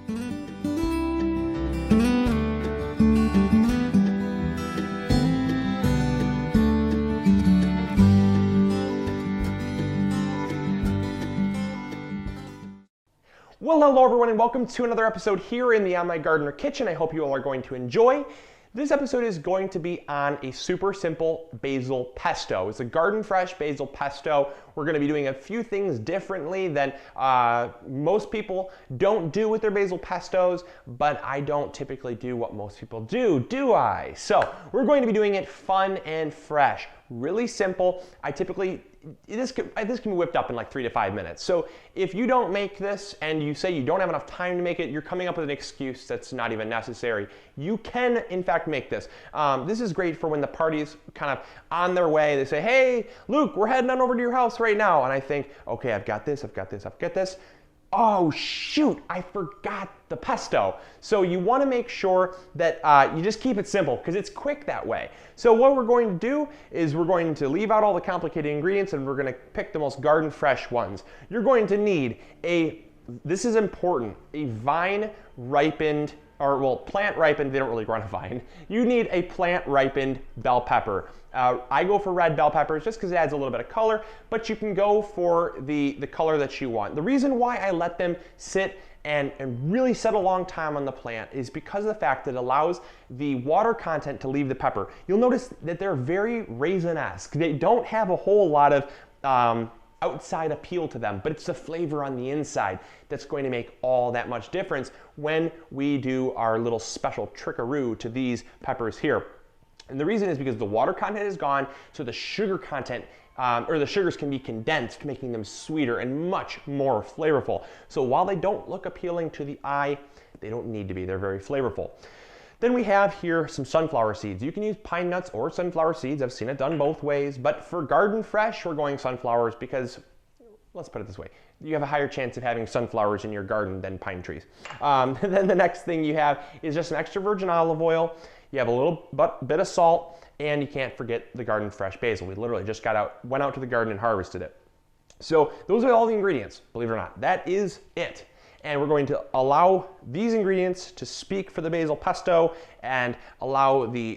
Well, hello everyone and welcome to another episode here in the MIgardener kitchen. I hope you all are going to enjoy. This episode is going to be on a super simple basil pesto. It's a garden fresh basil pesto. We're going to be doing a few things differently than most people don't do with their basil pestos, but I don't typically do what most people do I? So we're going to be doing it fun and fresh, really simple. This can be whipped up in like 3 to 5 minutes. So if you don't make this and you say you don't have enough time to make it, you're coming up with an excuse that's not even necessary. You can, in fact, make this. This is great for when the party's kind of on their way. They say, hey, Luke, we're heading on over to your house right now. And I think, okay, I've got this. Oh shoot, I forgot the pesto. So you want to make sure that you just keep it simple because it's quick that way. So what we're going to do is we're going to leave out all the complicated ingredients and we're going to pick the most garden fresh ones. You're going to need this is important, a vine ripened, or well, plant ripened, they don't really grow on a vine. You need a plant ripened bell pepper. I go for red bell peppers just because it adds a little bit of color, but you can go for the color that you want. The reason why I let them sit and really set a long time on the plant is because of the fact that it allows the water content to leave the pepper. You'll notice that they're very raisin-esque. They don't have a whole lot of outside appeal to them, but it's the flavor on the inside that's going to make all that much difference when we do our little special trickaroo to these peppers here. And the reason is because the water content is gone, so the sugar content, or the sugars can be condensed, making them sweeter and much more flavorful. So while they don't look appealing to the eye, they don't need to be, they're very flavorful. Then we have here some sunflower seeds. You can use pine nuts or sunflower seeds. I've seen it done both ways, but for garden fresh, we're going sunflowers because, let's put it this way, you have a higher chance of having sunflowers in your garden than pine trees. Then the next thing you have is just some extra virgin olive oil. You have a little bit of salt, and you can't forget the garden fresh basil. We literally just went out to the garden and harvested it. So those are all the ingredients, believe it or not. That is it. And we're going to allow these ingredients to speak for the basil pesto and allow the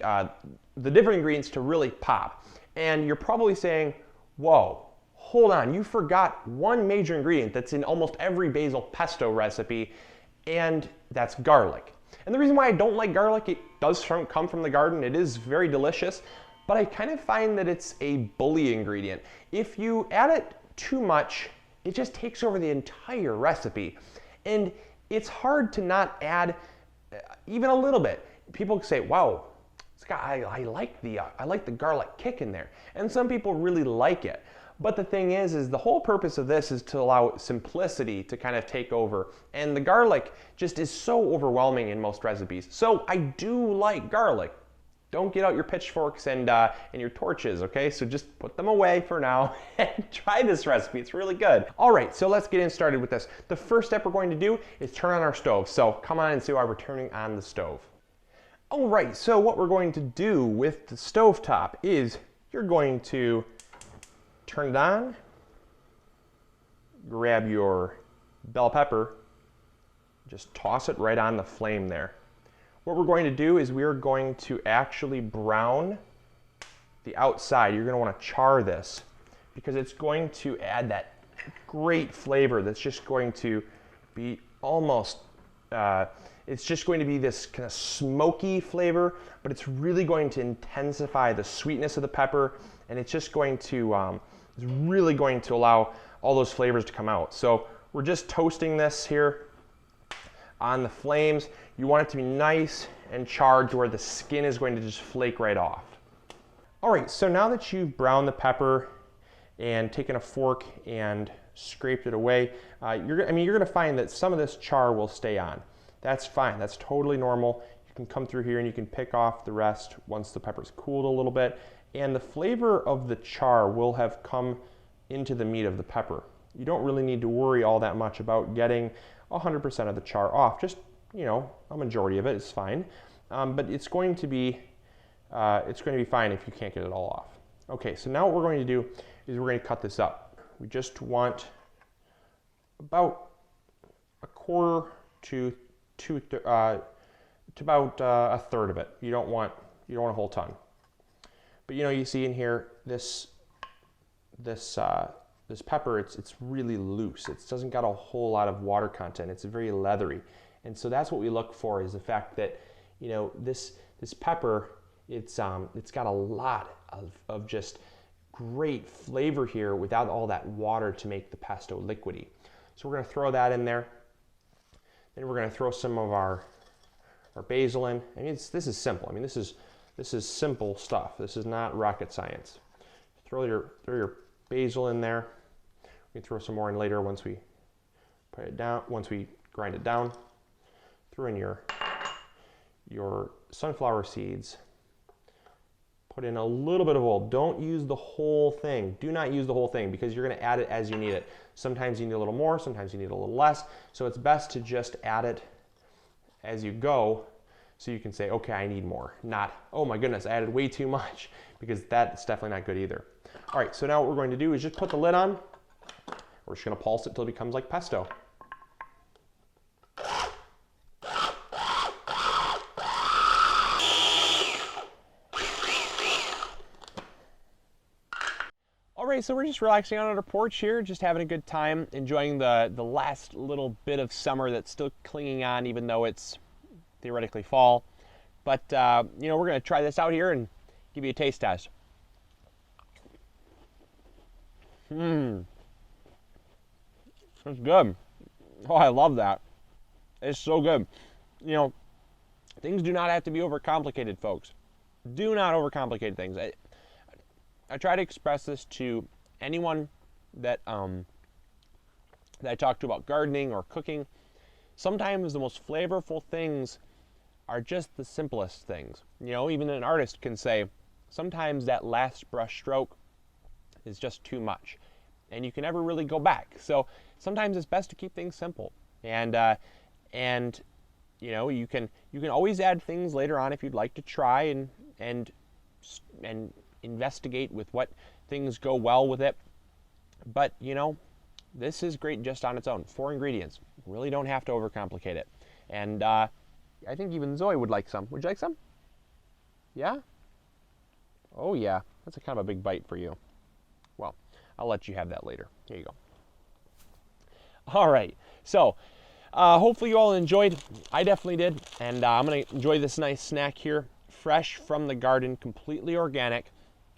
different ingredients to really pop. And you're probably saying, whoa, hold on, you forgot one major ingredient that's in almost every basil pesto recipe, and that's garlic. And the reason why I don't like garlic, it does come from the garden, it is very delicious, but I kind of find that it's a bully ingredient. If you add it too much, it just takes over the entire recipe. And it's hard to not add even a little bit. People say, wow, I like the garlic kick in there. And some people really like it. But the thing is the whole purpose of this is to allow simplicity to kind of take over. And the garlic just is so overwhelming in most recipes. So I do like garlic. Don't get out your pitchforks and your torches, okay? So just put them away for now and try this recipe. It's really good. All right, so let's get started with this. The first step we're going to do is turn on our stove. So come on and see why we're turning on the stove. All right, so what we're going to do with the stovetop is you're going to turn it on, grab your bell pepper, just toss it right on the flame there. What we're going to do is we're going to actually brown the outside. You're going to want to char this because it's going to add that great flavor that's just going to be almost, it's just going to be this kind of smoky flavor, but it's really going to intensify the sweetness of the pepper, and it's just going to, it's really going to allow all those flavors to come out. So we're just toasting this here on the flames. You want it to be nice and charred to where the skin is going to just flake right off. All right, so now that you've browned the pepper and taken a fork and scraped it away, you're gonna find that some of this char will stay on. That's fine, that's totally normal. You can come through here and you can pick off the rest once the pepper's cooled a little bit, and the flavor of the char will have come into the meat of the pepper. You don't really need to worry all that much about getting 100% of the char off. Just, you know, a majority of it is fine, but it's going to be fine if you can't get it all off. Okay, so now what we're going to do is we're going to cut this up. We just want about 1/4 to to about a third of it. You don't want a whole ton. But you know, you see in here this pepper, it's really loose. It doesn't got a whole lot of water content. It's very leathery, and so that's what we look for, is the fact that, you know, this pepper, it's got a lot of just great flavor here without all that water to make the pesto liquidy. So we're going to throw that in there. Then we're going to throw some of our basil in. I mean, this is simple. I mean, this is simple stuff. This is not rocket science. Throw your basil in there. We can throw some more in later once we put it down. Once we grind it down, throw in your sunflower seeds. Put in a little bit of oil. Don't use the whole thing. Do not use the whole thing, because you're going to add it as you need it. Sometimes you need a little more, sometimes you need a little less. So it's best to just add it as you go, so you can say, okay, I need more. Not, oh my goodness, I added way too much, because that's definitely not good either. All right, so now what we're going to do is just put the lid on. We're just going to pulse it till it becomes like pesto. All right, so we're just relaxing on our porch here, just having a good time, enjoying the last little bit of summer that's still clinging on, even though it's theoretically fall. But you know, we're going to try this out here and give you a taste test. It's good. Oh, I love that. It's so good. You know, things do not have to be overcomplicated, folks. Do not overcomplicate things. I try to express this to anyone that I talk to about gardening or cooking. Sometimes the most flavorful things are just the simplest things. You know, even an artist can say, sometimes that last brush stroke is just too much, and you can never really go back. So sometimes it's best to keep things simple. And you know, you can always add things later on if you'd like to try and investigate with what things go well with it. But you know, this is great just on its own. 4 ingredients. You really don't have to overcomplicate it. And I think even Zoe would like some. Would you like some? Yeah? Oh yeah, that's a kind of a big bite for you. Well, I'll let you have that later. Here you go. All right, so hopefully you all enjoyed. I definitely did, and I'm gonna enjoy this nice snack here, fresh from the garden, completely organic,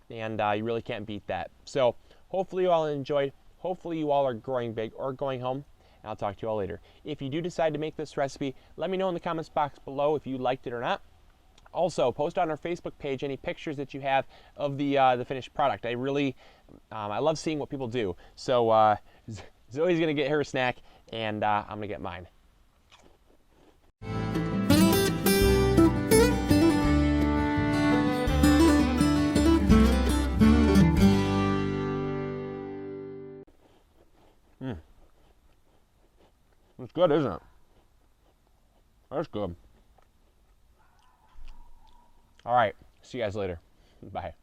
and you really can't beat that. So hopefully you all enjoyed. Hopefully you all are growing big or going home, and I'll talk to you all later. If you do decide to make this recipe, let me know in the comments box below if you liked it or not. Also, post on our Facebook page any pictures that you have of the finished product. I really, I love seeing what people do. So Zoe's gonna get her snack, and I'm gonna get mine. It's good, isn't it? That's good. All right, see you guys later. Bye.